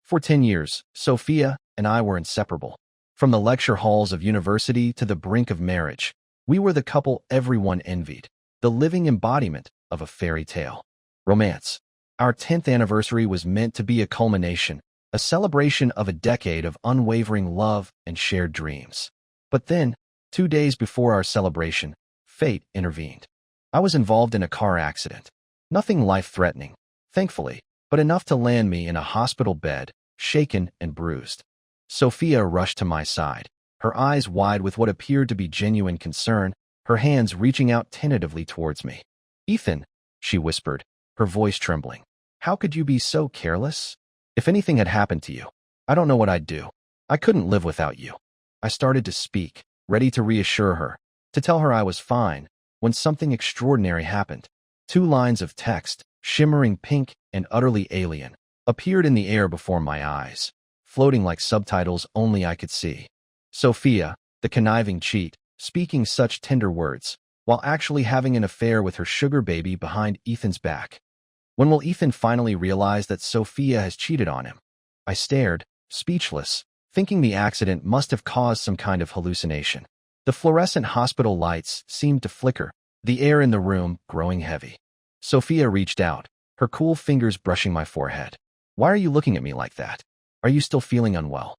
For 10 years, Sophia and I were inseparable. From the lecture halls of university to the brink of marriage, we were the couple everyone envied, the living embodiment of a fairy tale. Romance. Our 10th anniversary was meant to be a culmination, a celebration of a decade of unwavering love and shared dreams. But then, 2 days before our celebration, fate intervened. I was involved in a car accident. Nothing life-threatening, thankfully, but enough to land me in a hospital bed, shaken and bruised. Sophia rushed to my side, her eyes wide with what appeared to be genuine concern, her hands reaching out tentatively towards me. "Ethan," she whispered, her voice trembling. "How could you be so careless? If anything had happened to you, I don't know what I'd do. I couldn't live without you." I started to speak, ready to reassure her, to tell her I was fine, when something extraordinary happened. 2 lines of text, shimmering pink and utterly alien, appeared in the air before my eyes, floating like subtitles only I could see. Sophia, the conniving cheat, speaking such tender words, while actually having an affair with her sugar baby behind Ethan's back. When will Ethan finally realize that Sophia has cheated on him? I stared, speechless, thinking the accident must have caused some kind of hallucination. The fluorescent hospital lights seemed to flicker, the air in the room growing heavy. Sophia reached out, her cool fingers brushing my forehead. "Why are you looking at me like that? Are you still feeling unwell?"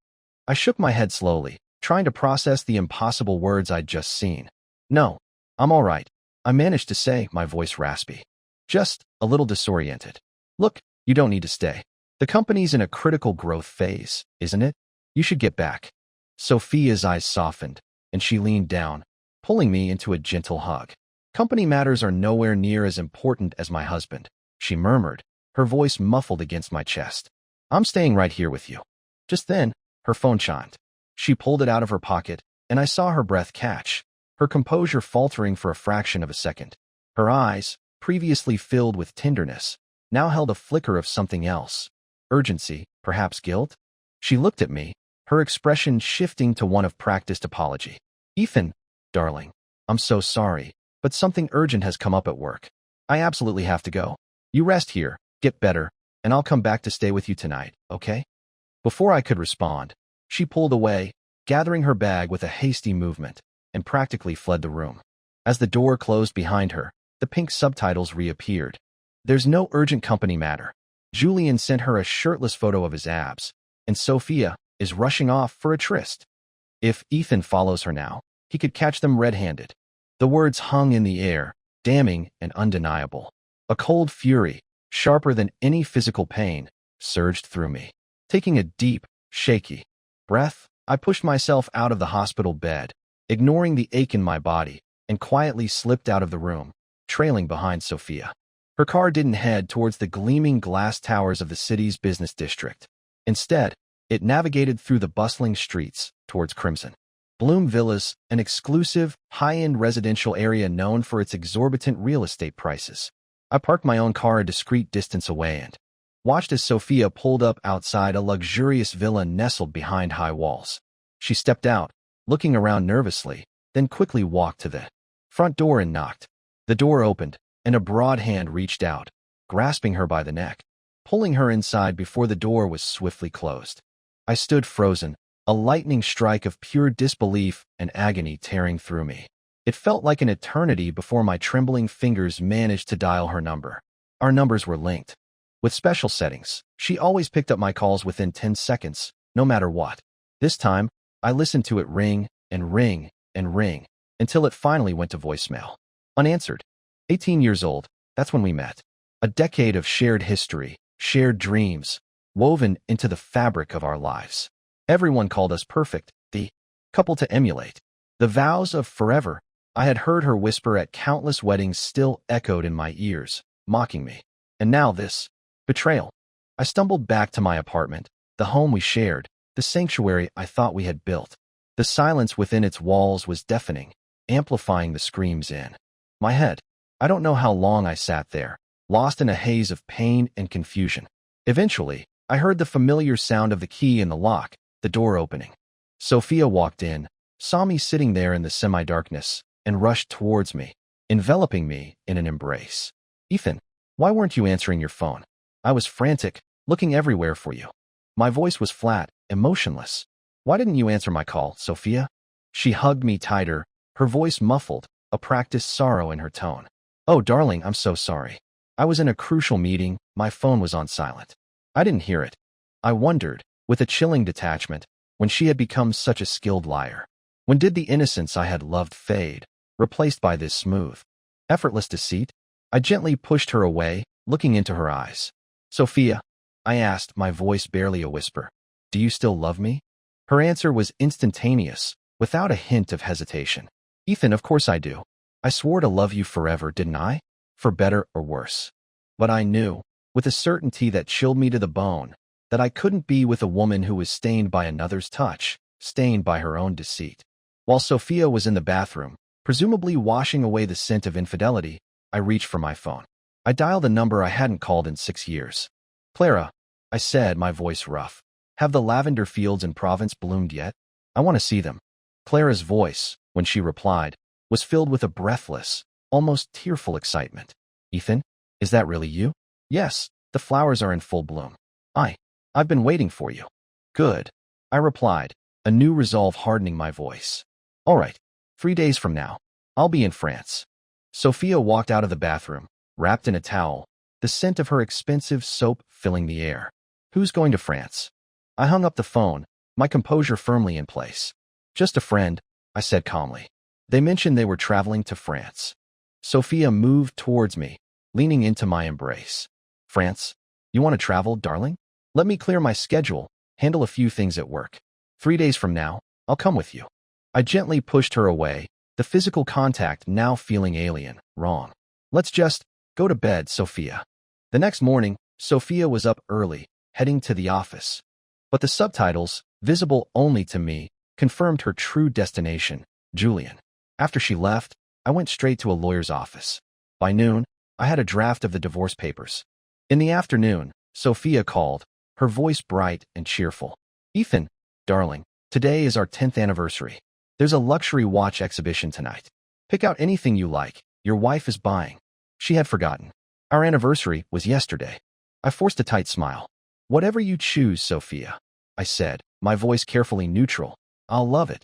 I shook my head slowly, trying to process the impossible words I'd just seen. "No, I'm all right," I managed to say, my voice raspy. "Just a little disoriented. Look, you don't need to stay. The company's in a critical growth phase, isn't it? You should get back." Sophia's eyes softened, and she leaned down, pulling me into a gentle hug. "Company matters are nowhere near as important as my husband," she murmured, her voice muffled against my chest. "I'm staying right here with you." Just then, her phone chimed. She pulled it out of her pocket, and I saw her breath catch, her composure faltering for a fraction of a second. Her eyes, previously filled with tenderness, now held a flicker of something else. Urgency, perhaps guilt? She looked at me, her expression shifting to one of practiced apology. "Ethan, darling, I'm so sorry, but something urgent has come up at work. I absolutely have to go. You rest here, get better, and I'll come back to stay with you tonight, okay?" Before I could respond, she pulled away, gathering her bag with a hasty movement, and practically fled the room. As the door closed behind her, the pink subtitles reappeared. "There's no urgent company matter. Julian sent her a shirtless photo of his abs, and Sophia is rushing off for a tryst. If Ethan follows her now, he could catch them red-handed." The words hung in the air, damning and undeniable. A cold fury, sharper than any physical pain, surged through me. Taking a deep, shaky breath, I pushed myself out of the hospital bed, ignoring the ache in my body, and quietly slipped out of the room, trailing behind Sophia. Her car didn't head towards the gleaming glass towers of the city's business district. Instead, it navigated through the bustling streets towards Crimson Bloom Villas, an exclusive, high-end residential area known for its exorbitant real estate prices. I parked my own car a discreet distance away and watched as Sophia pulled up outside a luxurious villa nestled behind high walls. She stepped out, looking around nervously, then quickly walked to the front door and knocked. The door opened, and a broad hand reached out, grasping her by the neck, pulling her inside before the door was swiftly closed. I stood frozen, a lightning strike of pure disbelief and agony tearing through me. It felt like an eternity before my trembling fingers managed to dial her number. Our numbers were linked. With special settings, she always picked up my calls within 10 seconds, no matter what. This time, I listened to it ring and ring and ring, until it finally went to voicemail. Unanswered. 18 years old, that's when we met. A decade of shared history, shared dreams, woven into the fabric of our lives. Everyone called us perfect, the couple to emulate. The vows of forever, I had heard her whisper at countless weddings, still echoed in my ears, mocking me. And now this betrayal. I stumbled back to my apartment, the home we shared, the sanctuary I thought we had built. The silence within its walls was deafening, amplifying the screams in my head. I don't know how long I sat there, lost in a haze of pain and confusion. Eventually, I heard the familiar sound of the key in the lock, the door opening. Sophia walked in, saw me sitting there in the semi-darkness, and rushed towards me, enveloping me in an embrace. "Ethan, why weren't you answering your phone? I was frantic, looking everywhere for you." My voice was flat, emotionless. Why didn't you answer my call, Sophia? She hugged me tighter, her voice muffled, a practiced sorrow in her tone. Oh, darling, I'm so sorry. I was in a crucial meeting, my phone was on silent. I didn't hear it. I wondered, with a chilling detachment, when she had become such a skilled liar. When did the innocence I had loved fade, replaced by this smooth, effortless deceit? I gently pushed her away, looking into her eyes. Sophia, I asked, my voice barely a whisper, do you still love me? Her answer was instantaneous, without a hint of hesitation. Ethan, of course I do. I swore to love you forever, didn't I? For better or worse. But I knew, with a certainty that chilled me to the bone, that I couldn't be with a woman who was stained by another's touch, stained by her own deceit. While Sophia was in the bathroom, presumably washing away the scent of infidelity, I reached for my phone. I dialed a number I hadn't called in 6 years. Clara, I said, my voice rough. Have the lavender fields in Provence bloomed yet? I want to see them. Clara's voice, when she replied, was filled with a breathless, almost tearful excitement. Ethan, is that really you? Yes, the flowers are in full bloom. I've been waiting for you. Good, I replied, a new resolve hardening my voice. All right, 3 days from now, I'll be in France. Sophia walked out of the bathroom, wrapped in a towel, the scent of her expensive soap filling the air. Who's going to France? I hung up the phone, my composure firmly in place. Just a friend, I said calmly. They mentioned they were traveling to France. Sophia moved towards me, leaning into my embrace. France? You want to travel, darling? Let me clear my schedule, handle a few things at work. 3 days from now, I'll come with you. I gently pushed her away, the physical contact now feeling alien, wrong. Let's just go to bed, Sophia. The next morning, Sophia was up early, heading to the office. But the subtitles, visible only to me, confirmed her true destination, Julian. After she left, I went straight to a lawyer's office. By noon, I had a draft of the divorce papers. In the afternoon, Sophia called, her voice bright and cheerful. Ethan, darling, today is our 10th anniversary. There's a luxury watch exhibition tonight. Pick out anything you like, your wife is buying. She had forgotten. Our anniversary was yesterday. I forced a tight smile. Whatever you choose, Sophia, I said, my voice carefully neutral. I'll love it.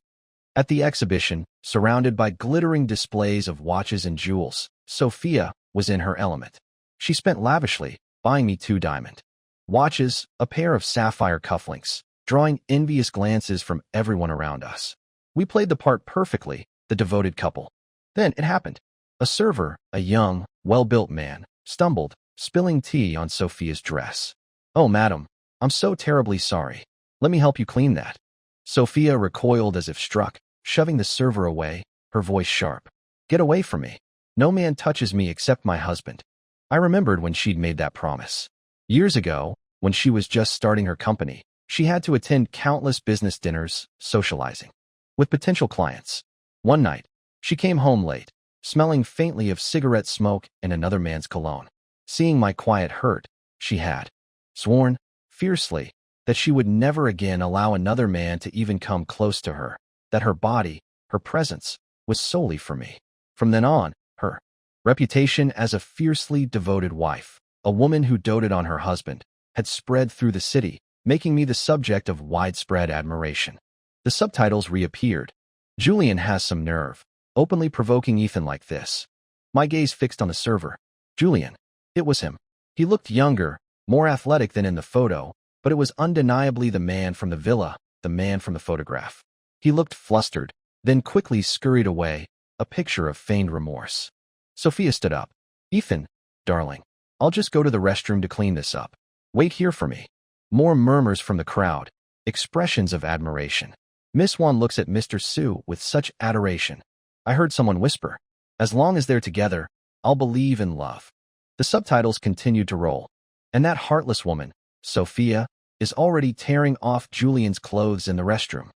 At the exhibition, surrounded by glittering displays of watches and jewels, Sophia was in her element. She spent lavishly, buying me 2 diamond watches, a pair of sapphire cufflinks, drawing envious glances from everyone around us. We played the part perfectly, the devoted couple. Then it happened. A server, a young, well-built man, stumbled, spilling tea on Sophia's dress. Oh, madam, I'm so terribly sorry. Let me help you clean that. Sophia recoiled as if struck, shoving the server away, her voice sharp. Get away from me. No man touches me except my husband. I remembered when she'd made that promise. Years ago, when she was just starting her company, she had to attend countless business dinners, socializing with potential clients. One night, she came home late, smelling faintly of cigarette smoke and another man's cologne. Seeing my quiet hurt, she had sworn, fiercely, that she would never again allow another man to even come close to her, that her body, her presence, was solely for me. From then on, her reputation as a fiercely devoted wife, a woman who doted on her husband, had spread through the city, making me the subject of widespread admiration. The subtitles reappeared. Julian has some nerve, openly provoking Ethan like this. My gaze fixed on the server. Julian. It was him. He looked younger, more athletic than in the photo, but it was undeniably the man from the villa, the man from the photograph. He looked flustered, then quickly scurried away, a picture of feigned remorse. Sophia stood up. Ethan, darling, I'll just go to the restroom to clean this up. Wait here for me. More murmurs from the crowd, expressions of admiration. Miss Wan looks at Mr. Su with such adoration. I heard someone whisper, as long as they're together, I'll believe in love. The subtitles continued to roll. And that heartless woman, Sophia, is already tearing off Julian's clothes in the restroom.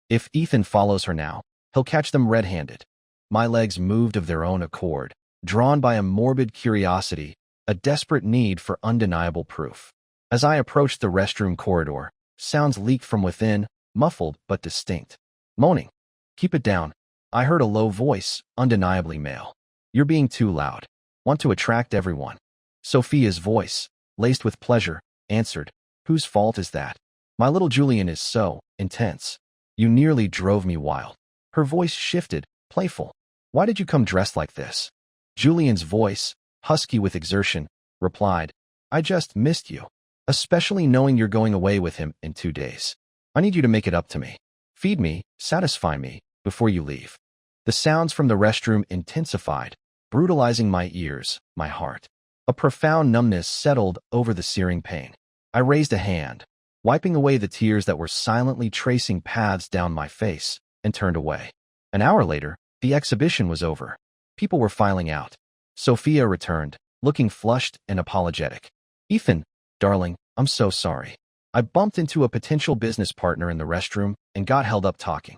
If Ethan follows her now, he'll catch them red-handed. My legs moved of their own accord, drawn by a morbid curiosity, a desperate need for undeniable proof. As I approached the restroom corridor, sounds leaked from within, muffled but distinct. Moaning. Keep it down. I heard a low voice, undeniably male. You're being too loud. Want to attract everyone. Sophia's voice, laced with pleasure, answered. Whose fault is that? My little Julian is so intense. You nearly drove me wild. Her voice shifted, playful. Why did you come dressed like this? Julian's voice, husky with exertion, replied, I just missed you. Especially knowing you're going away with him in 2 days. I need you to make it up to me. Feed me, satisfy me, before you leave. The sounds from the restroom intensified, brutalizing my ears, my heart. A profound numbness settled over the searing pain. I raised a hand, wiping away the tears that were silently tracing paths down my face, and turned away. An hour later, the exhibition was over. People were filing out. Sophia returned, looking flushed and apologetic. Ethan, darling, I'm so sorry. I bumped into a potential business partner in the restroom and got held up talking.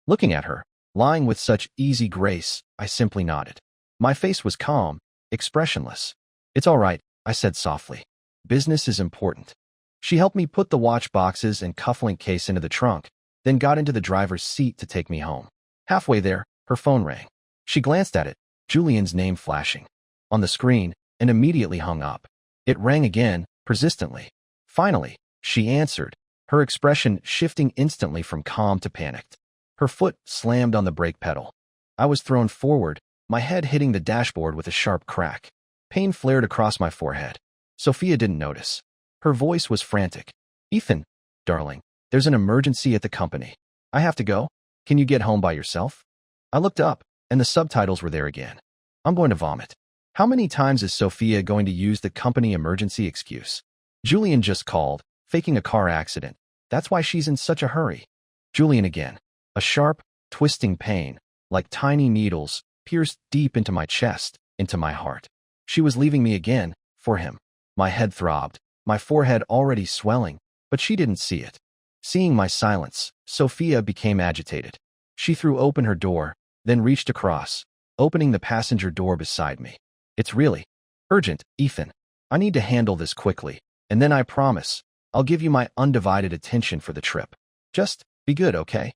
Looking at her, lying with such easy grace, I simply nodded. My face was calm, expressionless. It's all right, I said softly. Business is important. She helped me put the watch boxes and cufflink case into the trunk, then got into the driver's seat to take me home. Halfway there, her phone rang. She glanced at it, Julian's name flashing on the screen, and immediately hung up. It rang again, persistently. Finally, she answered, her expression shifting instantly from calm to panicked. Her foot slammed on the brake pedal. I was thrown forward, my head hitting the dashboard with a sharp crack. Pain flared across my forehead. Sophia didn't notice. Her voice was frantic. Ethan, darling, there's an emergency at the company. I have to go. Can you get home by yourself? I looked up, and the subtitles were there again. I'm going to vomit. How many times is Sophia going to use the company emergency excuse? Julian just called, faking a car accident. That's why she's in such a hurry. Julian again. A sharp, twisting pain, like tiny needles, pierced deep into my chest, into my heart. She was leaving me again, for him. My head throbbed, my forehead already swelling, but she didn't see it. Seeing my silence, Sophia became agitated. She threw open her door, then reached across, opening the passenger door beside me. It's really urgent, Ethan. I need to handle this quickly, and then I promise, I'll give you my undivided attention for the trip. Just be good, okay?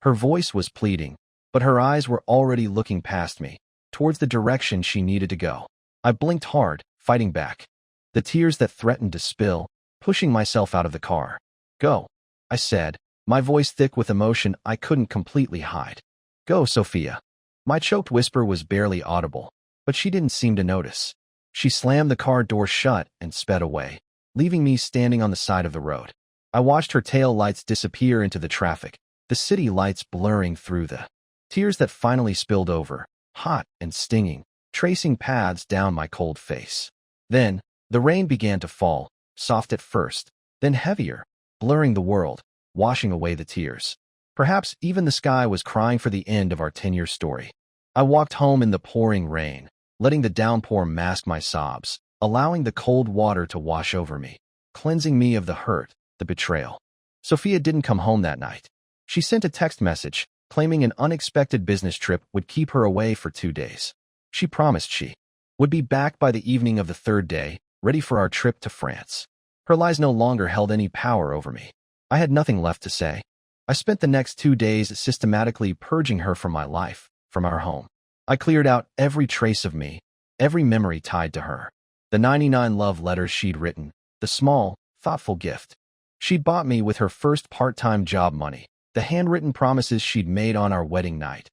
Her voice was pleading, but her eyes were already looking past me, towards the direction she needed to go. I blinked hard, fighting back. The tears that threatened to spill, pushing myself out of the car. Go, I said, my voice thick with emotion I couldn't completely hide. Go, Sophia. My choked whisper was barely audible, but she didn't seem to notice. She slammed the car door shut and sped away, leaving me standing on the side of the road. I watched her tail lights disappear into the traffic, the city lights blurring through the tears that finally spilled over, hot and stinging, tracing paths down my cold face. Then, the rain began to fall, soft at first, then heavier, blurring the world, washing away the tears. Perhaps even the sky was crying for the end of our 10-year story. I walked home in the pouring rain, letting the downpour mask my sobs, allowing the cold water to wash over me, cleansing me of the hurt, the betrayal. Sophia didn't come home that night. She sent a text message, claiming an unexpected business trip would keep her away for 2 days. She promised she would be back by the evening of the 3rd day, ready for our trip to France. Her lies no longer held any power over me. I had nothing left to say. I spent the next 2 days systematically purging her from my life, from our home. I cleared out every trace of me, every memory tied to her. The 99 love letters she'd written, the small, thoughtful gift she'd bought me with her first part-time job money, the handwritten promises she'd made on our wedding night.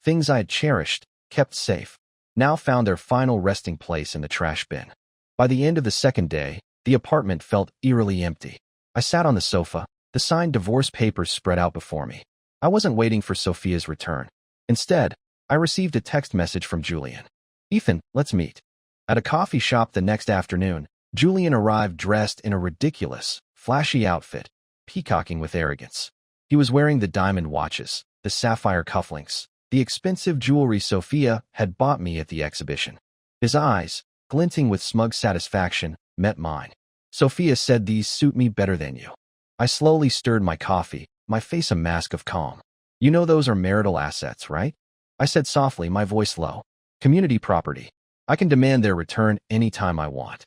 Things I had cherished, kept safe, now found their final resting place in the trash bin. By the end of the 2nd day, the apartment felt eerily empty. I sat on the sofa, the signed divorce papers spread out before me. I wasn't waiting for Sophia's return. Instead, I received a text message from Julian. Ethan, let's meet. At a coffee shop the next afternoon, Julian arrived dressed in a ridiculous, flashy outfit, peacocking with arrogance. He was wearing the diamond watches, the sapphire cufflinks, the expensive jewelry Sophia had bought me at the exhibition. His eyes, glinting with smug satisfaction, met mine. Sophia said these suit me better than you. I slowly stirred my coffee, my face a mask of calm. You know those are marital assets, right? I said softly, my voice low. Community property. I can demand their return anytime I want.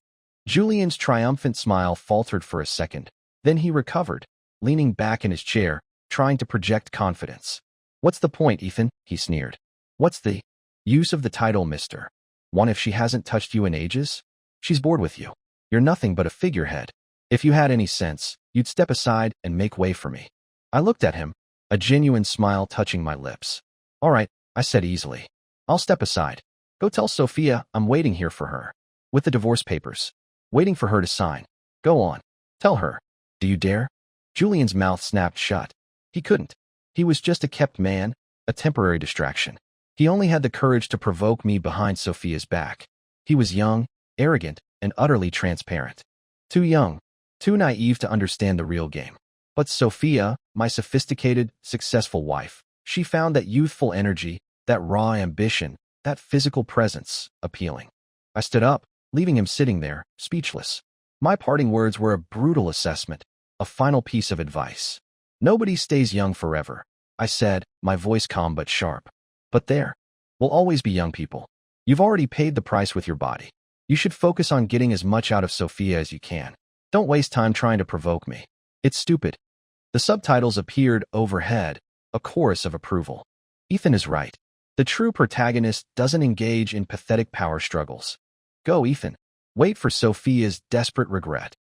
Julian's triumphant smile faltered for a second. Then he recovered, leaning back in his chair, trying to project confidence. What's the point, Ethan? He sneered. What's the use of the title, mister? One if she hasn't touched you in ages? She's bored with you. You're nothing but a figurehead. If you had any sense, you'd step aside and make way for me. I looked at him, a genuine smile touching my lips. All right, I said easily. I'll step aside. Go tell Sophia I'm waiting here for her. With the divorce papers. Waiting for her to sign. Go on. Tell her. Do you dare? Julian's mouth snapped shut. He couldn't. He was just a kept man, a temporary distraction. He only had the courage to provoke me behind Sophia's back. He was young, arrogant, and utterly transparent. Too young, too naive to understand the real game. But Sophia, my sophisticated, successful wife, she found that youthful energy, that raw ambition, that physical presence appealing. I stood up, leaving him sitting there, speechless. My parting words were a brutal assessment, a final piece of advice. Nobody stays young forever, I said, my voice calm but sharp. But there will always be young people. You've already paid the price with your body. You should focus on getting as much out of Sophia as you can. Don't waste time trying to provoke me. It's stupid. The subtitles appeared overhead, a chorus of approval. Ethan is right. The true protagonist doesn't engage in pathetic power struggles. Go, Ethan. Wait for Sophia's desperate regret.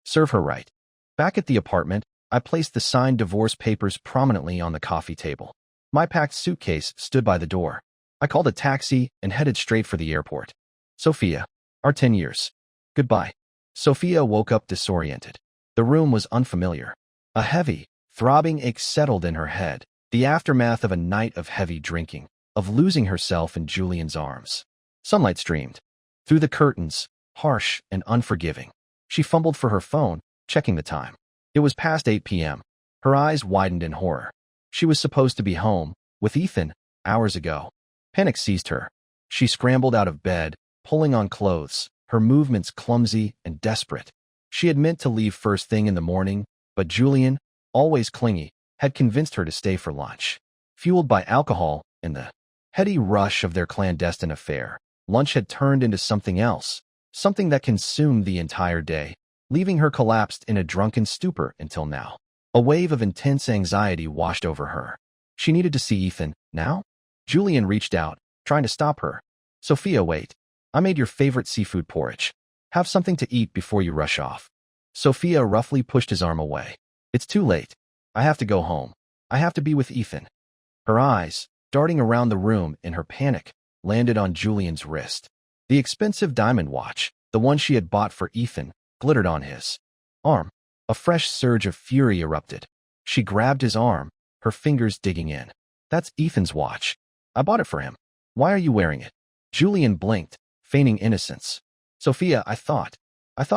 Serve her right. Back at the apartment, I placed the signed divorce papers prominently on the coffee table. My packed suitcase stood by the door. I called a taxi and headed straight for the airport. Sophia, our 10 years. Goodbye. Sophia woke up disoriented. The room was unfamiliar. A heavy, throbbing ache settled in her head, the aftermath of a night of heavy drinking, of losing herself in Julian's arms. Sunlight streamed through the curtains, harsh and unforgiving. She fumbled for her phone, checking the time. It was past 8 p.m. Her eyes widened in horror. She was supposed to be home, with Ethan, hours ago. Panic seized her. She scrambled out of bed, pulling on clothes, her movements clumsy and desperate. She had meant to leave first thing in the morning, but Julian, always clingy, had convinced her to stay for lunch. Fueled by alcohol and the heady rush of their clandestine affair, lunch had turned into something else, something that consumed the entire day, leaving her collapsed in a drunken stupor until now. A wave of intense anxiety washed over her. She needed to see Ethan, now? Julian reached out, trying to stop her. Sophia, wait. I made your favorite seafood porridge. Have something to eat before you rush off. Sophia roughly pushed his arm away. It's too late. I have to go home. I have to be with Ethan. Her eyes, darting around the room in her panic, landed on Julian's wrist. The expensive diamond watch, the one she had bought for Ethan, glittered on his arm. A fresh surge of fury erupted. She grabbed his arm, her fingers digging in. That's Ethan's watch. I bought it for him. Why are you wearing it? Julian blinked, feigning innocence. Sophia, I thought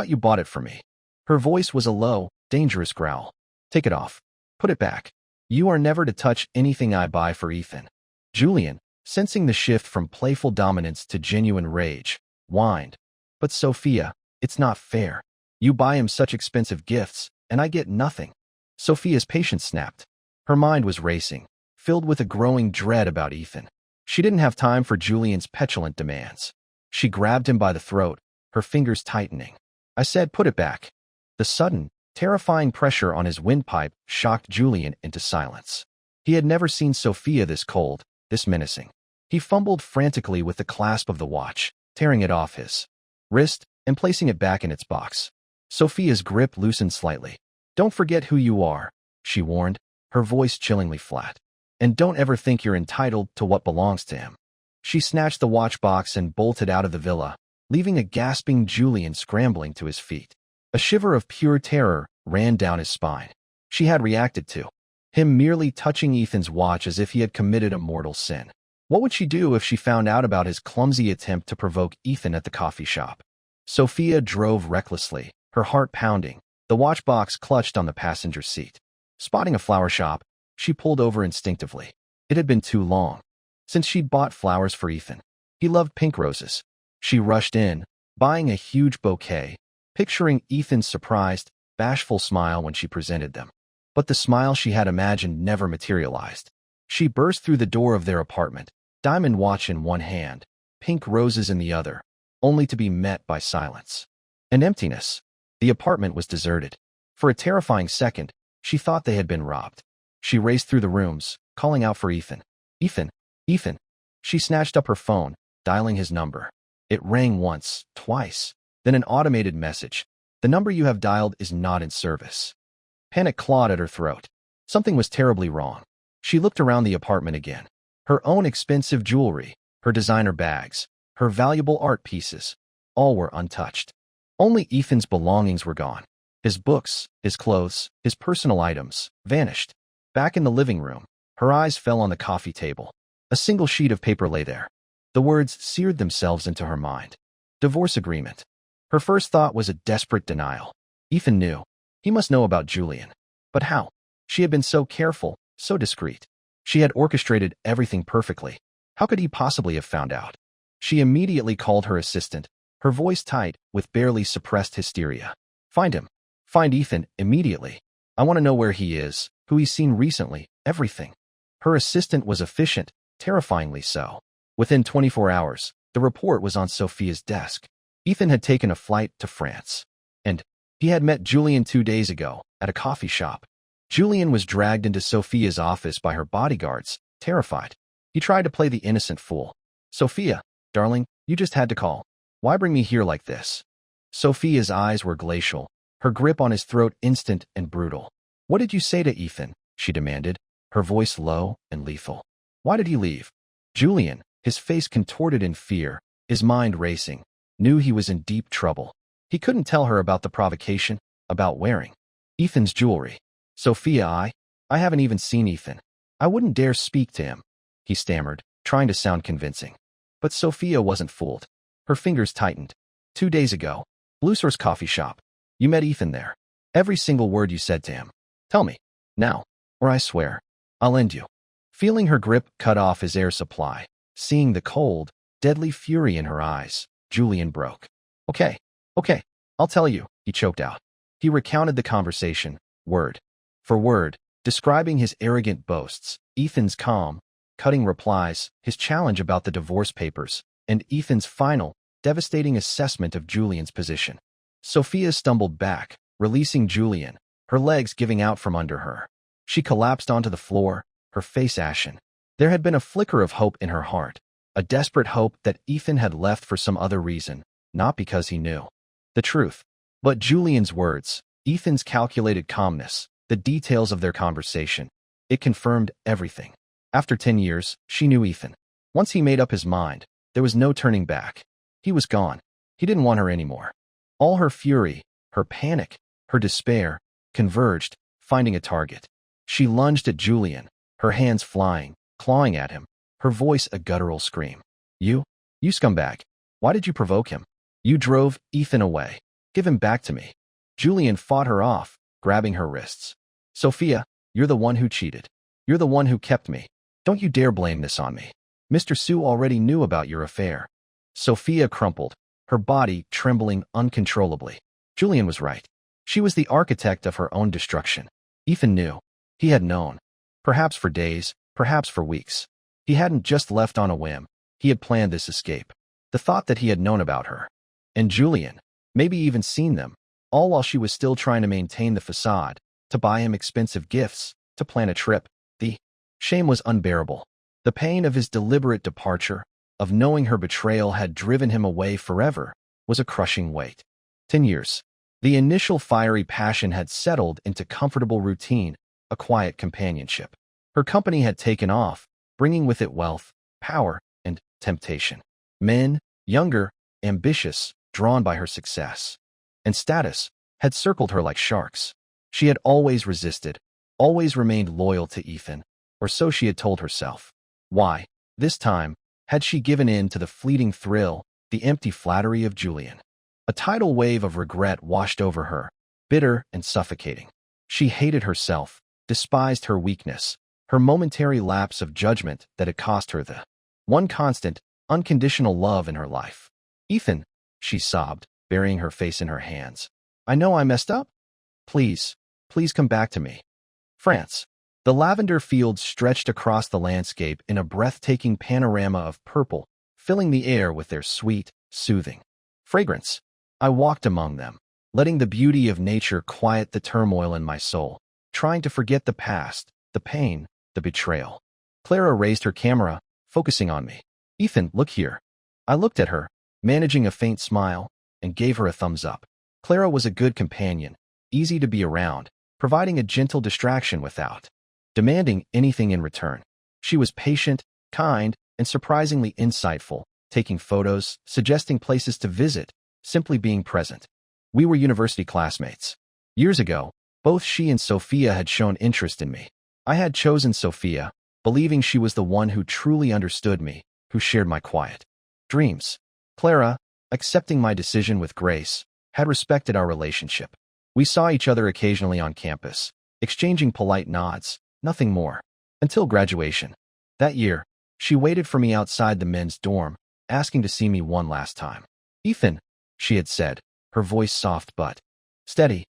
you bought it for me. Her voice was a low, dangerous growl. Take it off. Put it back. You are never to touch anything I buy for Ethan. Julian, sensing the shift from playful dominance to genuine rage, whined. But Sophia, it's not fair. You buy him such expensive gifts, and I get nothing. Sophia's patience snapped. Her mind was racing, filled with a growing dread about Ethan. She didn't have time for Julian's petulant demands. She grabbed him by the throat, her fingers tightening. I said, put it back. The sudden, terrifying pressure on his windpipe shocked Julian into silence. He had never seen Sophia this cold, this menacing. He fumbled frantically with the clasp of the watch, tearing it off his wrist and placing it back in its box. Sophia's grip loosened slightly. Don't forget who you are, she warned, her voice chillingly flat. And don't ever think you're entitled to what belongs to him. She snatched the watch box and bolted out of the villa, leaving a gasping Julian scrambling to his feet. A shiver of pure terror ran down his spine. She had reacted to him merely touching Ethan's watch as if he had committed a mortal sin. What would she do if she found out about his clumsy attempt to provoke Ethan at the coffee shop? Sophia drove recklessly, her heart pounding, the watch box clutched on the passenger seat. Spotting a flower shop, she pulled over instinctively. It had been too long since she'd bought flowers for Ethan. He loved pink roses. She rushed in, buying a huge bouquet, picturing Ethan's surprised, bashful smile when she presented them. But the smile she had imagined never materialized. She burst through the door of their apartment, diamond watch in one hand, pink roses in the other, only to be met by silence and emptiness. The apartment was deserted. For a terrifying second, she thought they had been robbed. She raced through the rooms, calling out for Ethan. Ethan, Ethan. She snatched up her phone, dialing his number. It rang once, twice, then an automated message. The number you have dialed is not in service. Panic clawed at her throat. Something was terribly wrong. She looked around the apartment again. Her own expensive jewelry, her designer bags, her valuable art pieces, all were untouched. Only Ethan's belongings were gone. His books, his clothes, his personal items vanished. Back in the living room, her eyes fell on the coffee table. A single sheet of paper lay there. The words seared themselves into her mind. Divorce agreement. Her first thought was a desperate denial. Ethan knew. He must know about Julian. But how? She had been so careful, so discreet. She had orchestrated everything perfectly. How could he possibly have found out? She immediately called her assistant, her voice tight with barely suppressed hysteria. Find him. Find Ethan immediately. I want to know where he is, who he's seen recently, everything. Her assistant was efficient, terrifyingly so. Within 24 hours, the report was on Sophia's desk. Ethan had taken a flight to France. And he had met Julian 2 days ago at a coffee shop. Julian was dragged into Sophia's office by her bodyguards, terrified. He tried to play the innocent fool. Sophia, darling, you just had to call. Why bring me here like this? Sophia's eyes were glacial, her grip on his throat instant and brutal. What did you say to Ethan? She demanded, her voice low and lethal. Why did he leave? Julian, his face contorted in fear, his mind racing, knew he was in deep trouble. He couldn't tell her about the provocation, about wearing Ethan's jewelry. Sophia, I haven't even seen Ethan. I wouldn't dare speak to him, he stammered, trying to sound convincing. But Sophia wasn't fooled. Her fingers tightened. 2 days ago, Blue Source coffee shop. You met Ethan there. Every single word you said to him. Tell me, now, or I swear, I'll end you. Feeling her grip cut off his air supply, seeing the cold, deadly fury in her eyes, Julian broke. Okay, I'll tell you, he choked out. He recounted the conversation, word for word, describing his arrogant boasts, Ethan's calm, cutting replies, his challenge about the divorce papers, and Ethan's final, devastating assessment of Julian's position. Sophia stumbled back, releasing Julian, her legs giving out from under her. She collapsed onto the floor, her face ashen. There had been a flicker of hope in her heart, a desperate hope that Ethan had left for some other reason, not because he knew the truth. But Julian's words, Ethan's calculated calmness, the details of their conversation, it confirmed everything. After 10 years, she knew Ethan. Once he made up his mind, there was no turning back. He was gone. He didn't want her anymore. All her fury, her panic, her despair, converged, finding a target. She lunged at Julian, her hands flying, clawing at him, her voice a guttural scream. You scumbag. Why did you provoke him? You drove Ethan away. Give him back to me. Julian fought her off, grabbing her wrists. Sophia, you're the one who cheated. You're the one who kept me. Don't you dare blame this on me. Mr. Su already knew about your affair. Sophia crumpled, her body trembling uncontrollably. Julian was right. She was the architect of her own destruction. Ethan knew. He had known. Perhaps for days, perhaps for weeks. He hadn't just left on a whim. He had planned this escape. The thought that he had known about her. And Julian, maybe even seen them, all while she was still trying to maintain the facade, to buy him expensive gifts, to plan a trip. The shame was unbearable. The pain of his deliberate departure, of knowing her betrayal had driven him away forever, was a crushing weight. 10 years. The initial fiery passion had settled into comfortable routine, a quiet companionship. Her company had taken off, bringing with it wealth, power, and temptation. Men, younger, ambitious, drawn by her success. And status, had circled her like sharks. She had always resisted, always remained loyal to Ethan, or so she had told herself. Why, this time, had she given in to the fleeting thrill, the empty flattery of Julian? A tidal wave of regret washed over her, bitter and suffocating. She hated herself, despised her weakness, her momentary lapse of judgment that had cost her the one constant, unconditional love in her life. Ethan, she sobbed, burying her face in her hands. I know I messed up. Please come back to me. France. The lavender fields stretched across the landscape in a breathtaking panorama of purple, filling the air with their sweet, soothing fragrance. I walked among them, letting the beauty of nature quiet the turmoil in my soul, trying to forget the past, the pain, the betrayal. Clara raised her camera, focusing on me. Ethan, look here. I looked at her, managing a faint smile, and gave her a thumbs up. Clara was a good companion, easy to be around, providing a gentle distraction without demanding anything in return. She was patient, kind, and surprisingly insightful, taking photos, suggesting places to visit, simply being present. We were university classmates. Years ago, both she and Sophia had shown interest in me. I had chosen Sophia, believing she was the one who truly understood me, who shared my quiet dreams. Clara, accepting my decision with grace, had respected our relationship. We saw each other occasionally on campus, exchanging polite nods, nothing more, until graduation. That year, she waited for me outside the men's dorm, asking to see me one last time. "Ethan," she had said, her voice soft but steady,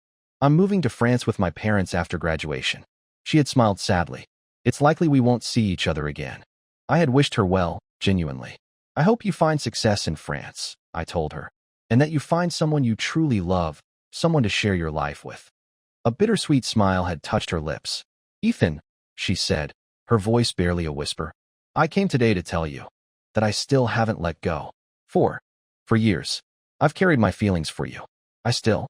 "I'm moving to France with my parents after graduation." She had smiled sadly. "It's likely we won't see each other again." I had wished her well, genuinely. "I hope you find success in France," I told her, "and that you find someone you truly love, someone to share your life with." A bittersweet smile had touched her lips. "Ethan," she said, her voice barely a whisper, "I came today to tell you that I still haven't let go. For years, I've carried my feelings for you. I still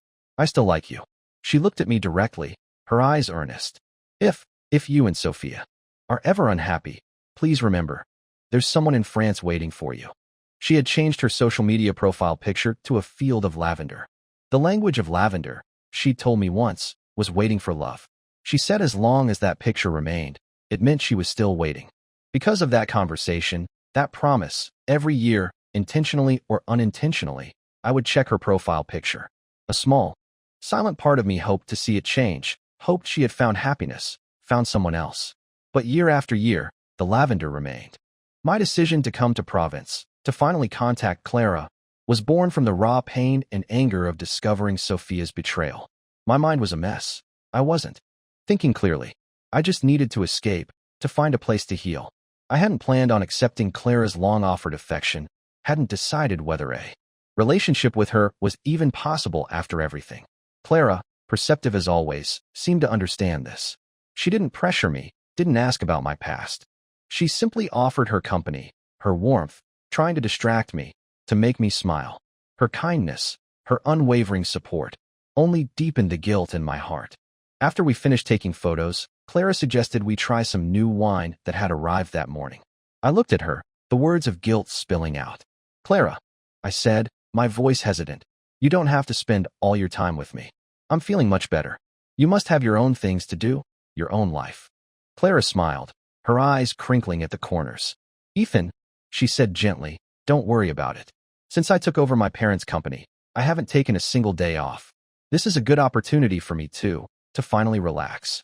like you." She looked at me directly, her eyes earnest. If you and Sophia are ever unhappy, please remember, there's someone in France waiting for you." She had changed her social media profile picture to a field of lavender. The language of lavender, she'd told me once, was waiting for love. She said as long as that picture remained, it meant she was still waiting. Because of that conversation, that promise, every year, intentionally or unintentionally, I would check her profile picture. A small, silent part of me hoped to see it change, hoped she had found happiness, found someone else. But year after year, the lavender remained. My decision to come to Provence, to finally contact Clara, was born from the raw pain and anger of discovering Sophia's betrayal. My mind was a mess. I wasn't thinking clearly. I just needed to escape, to find a place to heal. I hadn't planned on accepting Clara's long-offered affection, hadn't decided whether a relationship with her was even possible after everything. Clara, perceptive as always, seemed to understand this. She didn't pressure me, didn't ask about my past. She simply offered her company, her warmth, trying to distract me, to make me smile. Her kindness, her unwavering support, only deepened the guilt in my heart. After we finished taking photos, Clara suggested we try some new wine that had arrived that morning. I looked at her, the words of guilt spilling out. "Clara," I said, my voice hesitant, "you don't have to spend all your time with me. I'm feeling much better. You must have your own things to do, your own life." Clara smiled, her eyes crinkling at the corners. "Ethan," she said gently, "don't worry about it. Since I took over my parents' company, I haven't taken a single day off. This is a good opportunity for me, too, to finally relax."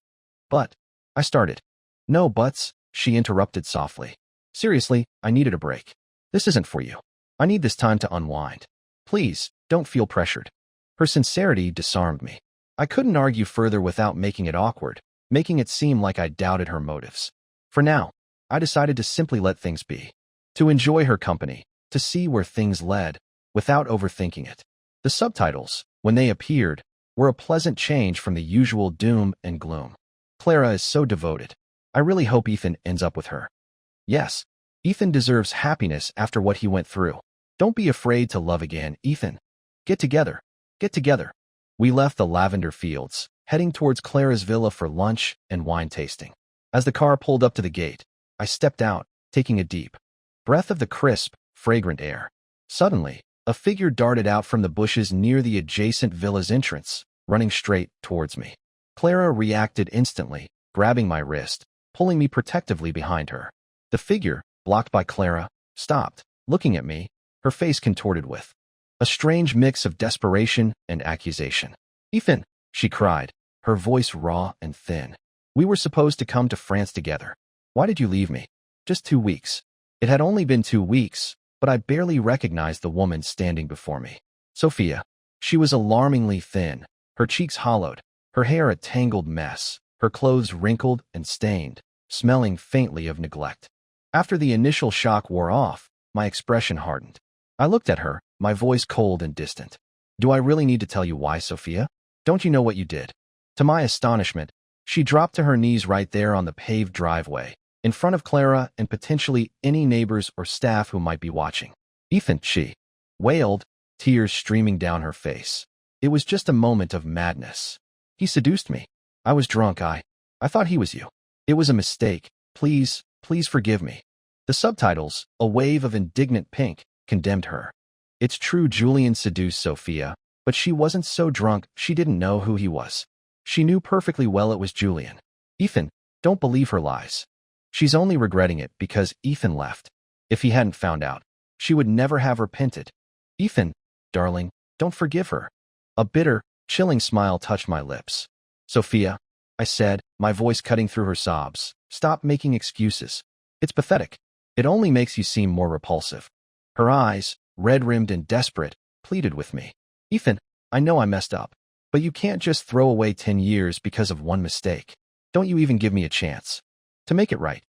"But," I started. "No buts," she interrupted softly. "Seriously, I needed a break. This isn't for you. I need this time to unwind. Please, don't feel pressured." Her sincerity disarmed me. I couldn't argue further without making it awkward, making it seem like I doubted her motives. For now, I decided to simply let things be. To enjoy her company, to see where things led, without overthinking it. The subtitles, when they appeared, were a pleasant change from the usual doom and gloom. "Clara is so devoted. I really hope Ethan ends up with her." "Yes, Ethan deserves happiness after what he went through. Don't be afraid to love again, Ethan. Get together. Get together." We left the lavender fields, heading towards Clara's villa for lunch and wine tasting. As the car pulled up to the gate, I stepped out, taking a deep breath of the crisp, fragrant air. Suddenly, a figure darted out from the bushes near the adjacent villa's entrance, running straight towards me. Clara reacted instantly, grabbing my wrist, pulling me protectively behind her. The figure, blocked by Clara, stopped, looking at me, her face contorted with a strange mix of desperation and accusation. "Ethan," she cried, her voice raw and thin. "We were supposed to come to France together. Why did you leave me?" "Just 2 weeks." It had only been 2 weeks, but I barely recognized the woman standing before me. Sophia. She was alarmingly thin, her cheeks hollowed, her hair a tangled mess, her clothes wrinkled and stained, smelling faintly of neglect. After the initial shock wore off, my expression hardened. I looked at her, my voice cold and distant. "Do I really need to tell you why, Sophia? Don't you know what you did?" To my astonishment, she dropped to her knees right there on the paved driveway, in front of Clara and potentially any neighbors or staff who might be watching. "Ethan," she wailed, tears streaming down her face. It was just a moment of madness. He seduced me. I was drunk. I thought he was you. It was a mistake. Please, please forgive me. The subtitles, a wave of indignant pink, condemned her. It's true Julian seduced Sophia, but she wasn't so drunk she didn't know who he was. She knew perfectly well it was Julian. Ethan, don't believe her lies. She's only regretting it because Ethan left. If he hadn't found out, she would never have repented. Ethan, darling, don't forgive her. A bitter, chilling smile touched my lips. Sophia, I said, my voice cutting through her sobs, stop making excuses. It's pathetic. It only makes you seem more repulsive. Her eyes, red-rimmed and desperate, pleaded with me. Ethan, I know I messed up, but you can't just throw away 10 years because of one mistake. Don't you even give me a chance to make it right.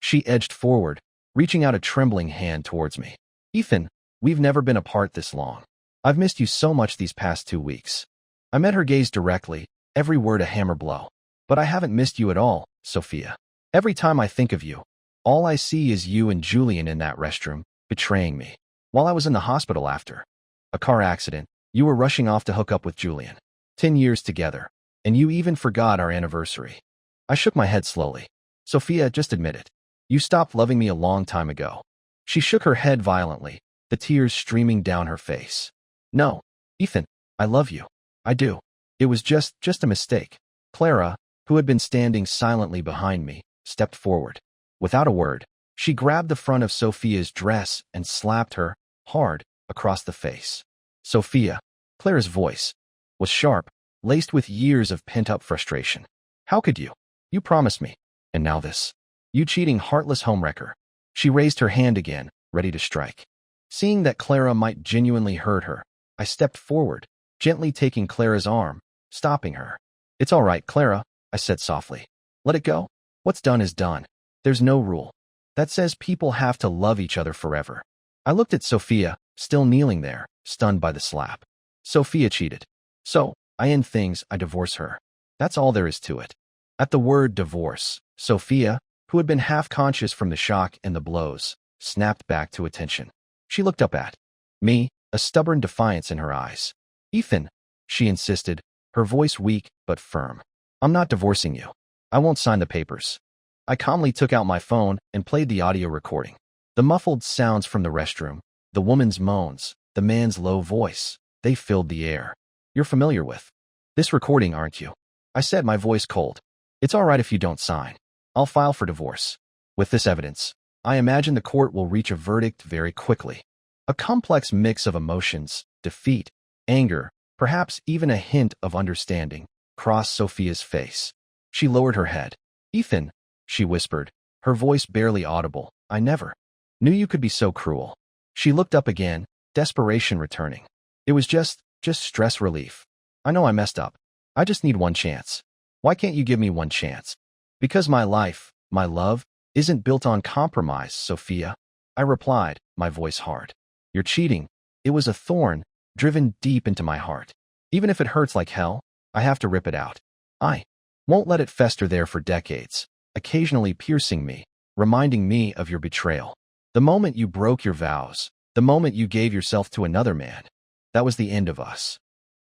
She edged forward, reaching out a trembling hand towards me. Ethan, we've never been apart this long. I've missed you so much these past 2 weeks. I met her gaze directly, every word a hammer blow. But I haven't missed you at all, Sophia. Every time I think of you, all I see is you and Julian in that restroom, betraying me. While I was in the hospital after a car accident, you were rushing off to hook up with Julian. 10 years together, and you even forgot our anniversary. I shook my head slowly. Sophia, just admit it. You stopped loving me a long time ago. She shook her head violently, the tears streaming down her face. No, Ethan, I love you. I do. It was just a mistake. Clara, who had been standing silently behind me, stepped forward. Without a word, she grabbed the front of Sophia's dress and slapped her, hard, across the face. Sophia, Clara's voice, was sharp, laced with years of pent-up frustration. How could you? You promised me. And now this. You cheating, heartless homewrecker. She raised her hand again, ready to strike. Seeing that Clara might genuinely hurt her, I stepped forward, gently taking Clara's arm, stopping her. It's all right, Clara, I said softly. Let it go. What's done is done. There's no rule that says people have to love each other forever. I looked at Sophia, still kneeling there, stunned by the slap. Sophia cheated. So, I end things, I divorce her. That's all there is to it. At the word divorce, Sophia, who had been half-conscious from the shock and the blows, snapped back to attention. She looked up at me, a stubborn defiance in her eyes. Ethan, she insisted, her voice weak but firm. I'm not divorcing you. I won't sign the papers. I calmly took out my phone and played the audio recording. The muffled sounds from the restroom, the woman's moans, the man's low voice, they filled the air. You're familiar with this recording, aren't you? I said, my voice cold. It's all right if you don't sign. I'll file for divorce. With this evidence, I imagine the court will reach a verdict very quickly. A complex mix of emotions, defeat, anger, perhaps even a hint of understanding, crossed Sophia's face. She lowered her head. Ethan, she whispered, her voice barely audible, I never knew you could be so cruel. She looked up again, desperation returning. It was just stress relief. I know I messed up. I just need one chance. Why can't you give me one chance? Because my life, my love, isn't built on compromise, Sophia. I replied, my voice hard. You're cheating. It was a thorn, driven deep into my heart. Even if it hurts like hell, I have to rip it out. I won't let it fester there for decades, occasionally piercing me, reminding me of your betrayal. The moment you broke your vows, the moment you gave yourself to another man, that was the end of us.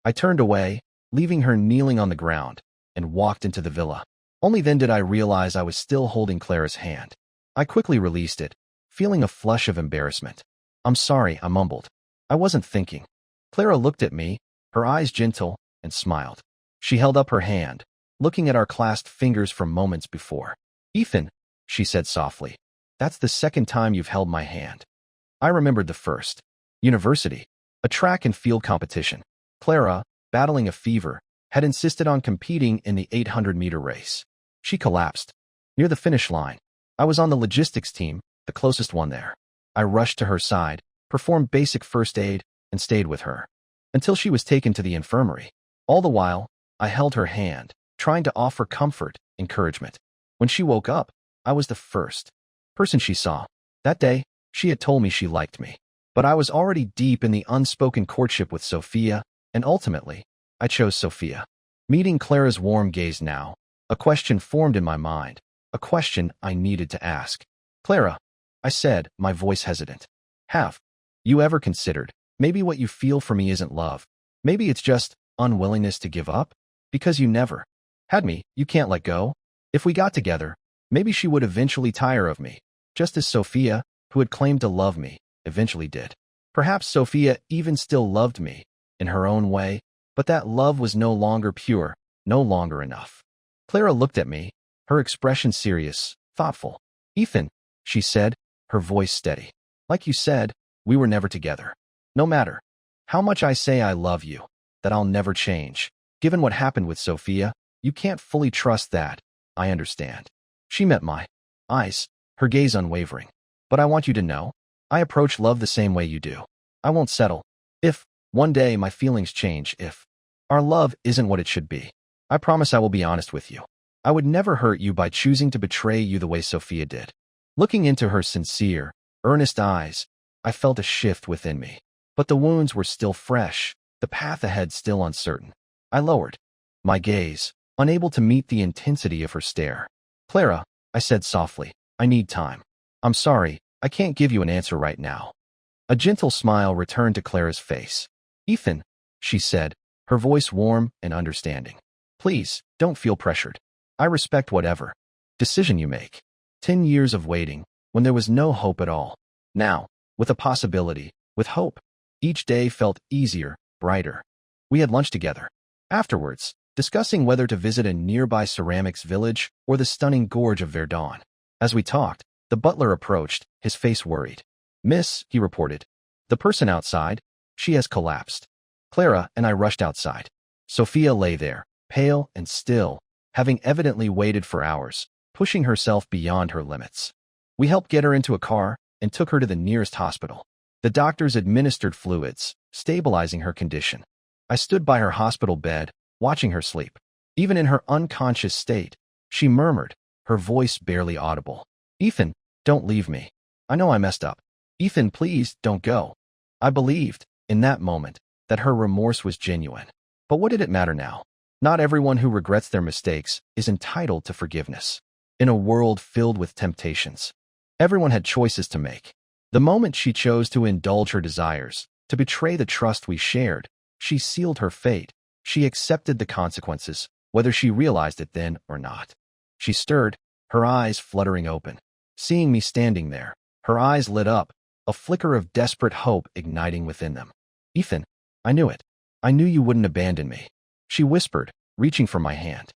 I turned away, leaving her kneeling on the ground, and walked into the villa. Only then did I realize I was still holding Clara's hand. I quickly released it, feeling a flush of embarrassment. I'm sorry, I mumbled. I wasn't thinking. Clara looked at me, her eyes gentle, and smiled. She held up her hand, looking at our clasped fingers from moments before. Ethan, she said softly, that's the second time you've held my hand. I remembered the first. University, a track and field competition. Clara, battling a fever, had insisted on competing in the 800-meter race. She collapsed. Near the finish line, I was on the logistics team, the closest one there. I rushed to her side, performed basic first aid, and stayed with her until she was taken to the infirmary. All the while, I held her hand, trying to offer comfort, encouragement. When she woke up, I was the first person she saw. That day, she had told me she liked me. But I was already deep in the unspoken courtship with Sophia, and ultimately, I chose Sophia. Meeting Clara's warm gaze now, a question formed in my mind, a question I needed to ask. Clara, I said, my voice hesitant. Have you ever considered, maybe what you feel for me isn't love? Maybe it's just unwillingness to give up? Because you never had me, you can't let go? If we got together, maybe she would eventually tire of me, just as Sophia, who had claimed to love me, eventually did. Perhaps Sophia even still loved me, in her own way, but that love was no longer pure, no longer enough. Clara looked at me, her expression serious, thoughtful. Ethan, she said, her voice steady. Like you said, we were never together. No matter how much I say I love you, that I'll never change. Given what happened with Sophia, you can't fully trust that. I understand. She met my eyes, her gaze unwavering. But I want you to know, I approach love the same way you do. I won't settle. If one day my feelings change, if our love isn't what it should be, I promise I will be honest with you. I would never hurt you by choosing to betray you the way Sophia did. Looking into her sincere, earnest eyes, I felt a shift within me. But the wounds were still fresh, the path ahead still uncertain. I lowered my gaze, unable to meet the intensity of her stare. Clara, I said softly, I need time. I'm sorry, I can't give you an answer right now. A gentle smile returned to Clara's face. Ethan, she said, her voice warm and understanding. Please, don't feel pressured. I respect whatever decision you make. 10 years of waiting, when there was no hope at all. Now, with a possibility, with hope. Each day felt easier, brighter. We had lunch together. Afterwards, discussing whether to visit a nearby ceramics village or the stunning gorge of Verdun. As we talked, the butler approached, his face worried. Miss, he reported, the person outside, she has collapsed. Clara and I rushed outside. Sophia lay there, pale and still, having evidently waited for hours, pushing herself beyond her limits. We helped get her into a car and took her to the nearest hospital. The doctors administered fluids, stabilizing her condition. I stood by her hospital bed, watching her sleep. Even in her unconscious state, she murmured, her voice barely audible. Ethan, don't leave me. I know I messed up. Ethan, please, don't go. I believed, in that moment, that her remorse was genuine. But what did it matter now? Not everyone who regrets their mistakes is entitled to forgiveness. In a world filled with temptations, everyone had choices to make. The moment she chose to indulge her desires, to betray the trust we shared, she sealed her fate. She accepted the consequences, whether she realized it then or not. She stirred, her eyes fluttering open. Seeing me standing there, her eyes lit up, a flicker of desperate hope igniting within them. Ethan, I knew it. I knew you wouldn't abandon me. She whispered, reaching for my hand.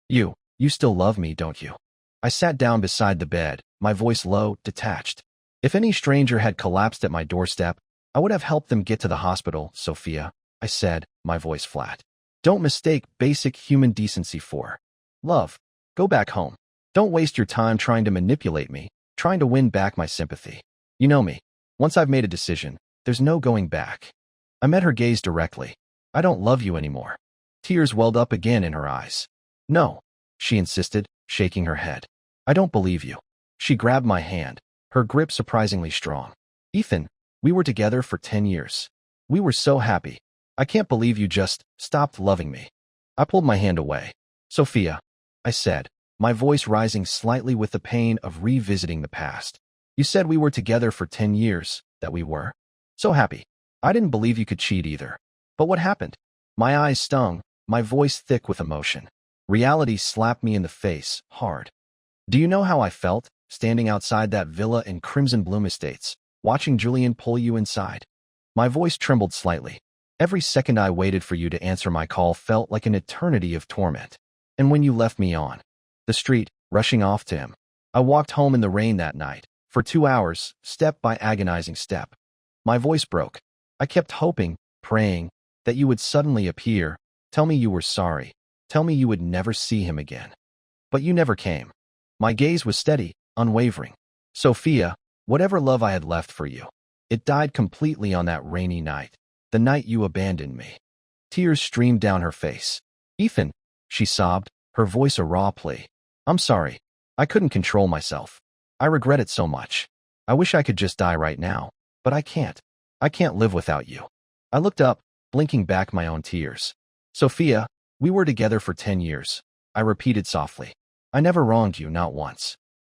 You still love me, don't you? I sat down beside the bed, my voice low, detached. If any stranger had collapsed at my doorstep, I would have helped them get to the hospital, Sophia, I said, my voice flat. Don't mistake basic human decency for love. Go back home. Don't waste your time trying to manipulate me, trying to win back my sympathy. You know me. Once I've made a decision, there's no going back. I met her gaze directly. I don't love you anymore. Tears welled up again in her eyes. No, she insisted, shaking her head. I don't believe you. She grabbed my hand, her grip surprisingly strong. Ethan, we were together for 10 years. We were so happy. I can't believe you just stopped loving me. I pulled my hand away. Sophia, I said, my voice rising slightly with the pain of revisiting the past. You said we were together for 10 years, that we were. So happy. I didn't believe you could cheat either. But what happened? My eyes stung, my voice thick with emotion. Reality slapped me in the face, hard. Do you know how I felt, standing outside that villa in Crimson Bloom Estates, watching Julian pull you inside? My voice trembled slightly. Every second I waited for you to answer my call felt like an eternity of torment. And when you left me on the street, rushing off to him, I walked home in the rain that night, for 2 hours, step by agonizing step. My voice broke. I kept hoping, praying, that you would suddenly appear, tell me you were sorry, tell me you would never see him again. But you never came. My gaze was steady, unwavering. Sophia, whatever love I had left for you, it died completely on that rainy night, the night you abandoned me. Tears streamed down her face. Ethan, she sobbed, her voice a raw plea. I'm sorry. I couldn't control myself. I regret it so much. I wish I could just die right now, but I can't. I can't live without you. I looked up, blinking back my own tears. Sophia, we were together for 10 years. I repeated softly. I never wronged you, not once.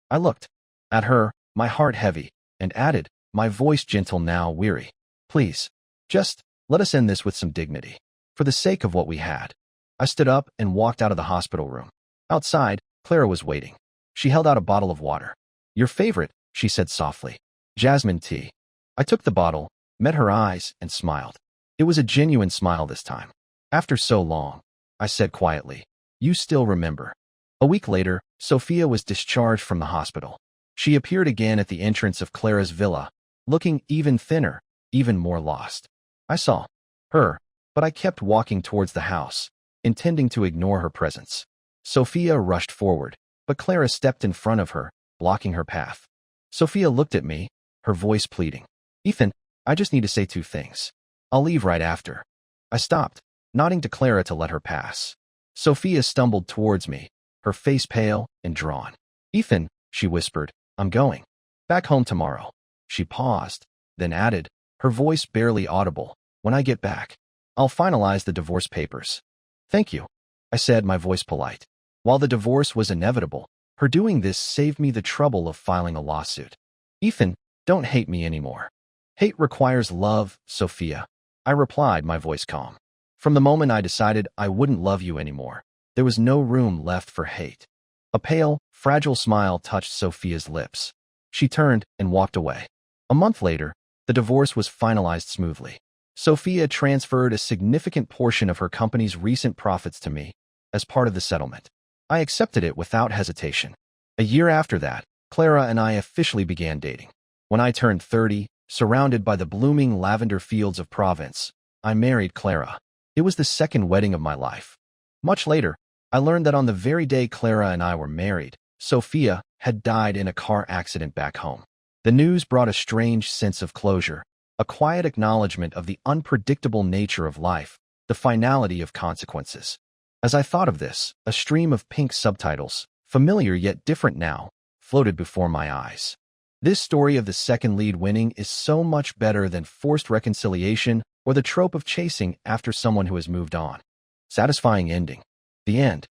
I looked at her, my heart heavy, and added, my voice gentle now weary. Please, just let us end this with some dignity. for the sake of what we had. I stood up and walked out of the hospital room. Outside, Clara was waiting. She held out a bottle of water. "Your favorite," she said softly. "Jasmine tea." I took the bottle, met her eyes, and smiled. It was a genuine smile this time. "After so long," I said quietly. "You still remember." A week later, Sophia was discharged from the hospital. She appeared again at the entrance of Clara's villa, looking even thinner, even more lost. I saw her, but I kept walking towards the house, intending to ignore her presence. Sophia rushed forward, but Clara stepped in front of her, blocking her path. Sophia looked at me, her voice pleading. "Ethan, I just need to say 2 things. I'll leave right after." I stopped, nodding to Clara to let her pass. Sophia stumbled towards me, her face pale and drawn. "Ethan," she whispered, "I'm going back home tomorrow." She paused, then added, her voice barely audible, "When I get back, I'll finalize the divorce papers." "Thank you," I said, my voice polite. While the divorce was inevitable, her doing this saved me the trouble of filing a lawsuit. "Ethan, don't hate me anymore." "Hate requires love, Sophia," I replied, my voice calm. From the moment I decided I wouldn't love you anymore, there was no room left for hate. A pale, fragile smile touched Sophia's lips. She turned and walked away. A month later, the divorce was finalized smoothly. Sophia transferred a significant portion of her company's recent profits to me as part of the settlement. I accepted it without hesitation. A year after that, Clara and I officially began dating. When I turned 30, surrounded by the blooming lavender fields of Provence, I married Clara. It was the second wedding of my life. Much later, I learned that on the very day Clara and I were married, Sophia had died in a car accident back home. The news brought a strange sense of closure, a quiet acknowledgement of the unpredictable nature of life, the finality of consequences. As I thought of this, a stream of pink subtitles, familiar yet different now, floated before my eyes. This story of the second lead winning is so much better than forced reconciliation or the trope of chasing after someone who has moved on. Satisfying ending. The end.